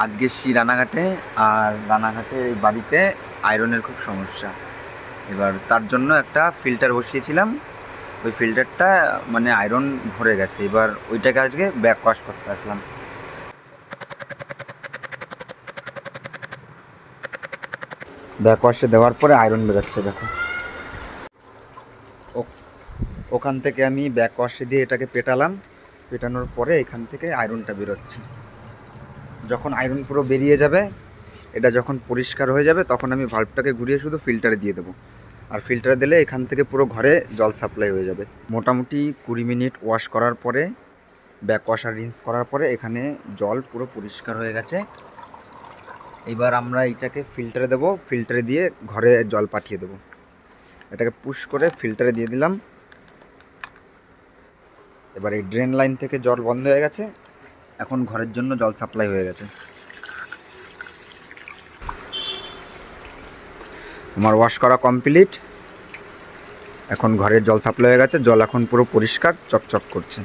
আজকে রানাঘাটে, আর রানাঘাটে বাড়িতে আয়রনের খুব সমস্যা। এবার তার জন্য একটা ফিল্টার বসিয়েছিলাম, ওই ফিল্টারটা মানে আয়রন ভরে গেছে। এবার ওইটাকে আজকে ব্যাক ওয়াশ করতে আসলাম। ব্যাক ওয়াশে দেওয়ার পরে আয়রন বেরোচ্ছে, দেখো। ওখান থেকে আমি ব্যাক ওয়াশে দিয়ে এটাকে পেটালাম, পেটানোর পরে এখান থেকে আয়রনটা বেরোচ্ছে। যখন আয়রন পুরো বেরিয়ে যাবে, এটা যখন পরিষ্কার হয়ে যাবে, তখন আমি ভাল্বটাকে ঘুরিয়ে শুধু ফিল্টারে দিয়ে দেবো। আর ফিল্টারে দিলে এখান থেকে পুরো ঘরে জল সাপ্লাই হয়ে যাবে। মোটামুটি 20 মিনিট ওয়াশ করার পরে, ব্যাক ওয়াশ আর রিন্স করার পরে এখানে জল পুরো পরিষ্কার হয়ে গেছে। এবার আমরা এইটাকে ফিল্টারে দেবো, ফিল্টারে দিয়ে ঘরে জল পাঠিয়ে দেবো। এটাকে পুশ করে ফিল্টারে দিয়ে দিলাম। এবার এই ড্রেন লাইন থেকে জল বন্ধ হয়ে গেছে, এখন ঘরের জন্য জল সাপ্লাই হয়ে গেছে। আমার ওয়াশ করা কমপ্লিট। এখন ঘরের জল সাপ্লাই হয়ে গেছে, জল এখন পুরো পরিষ্কার চকচক করছে।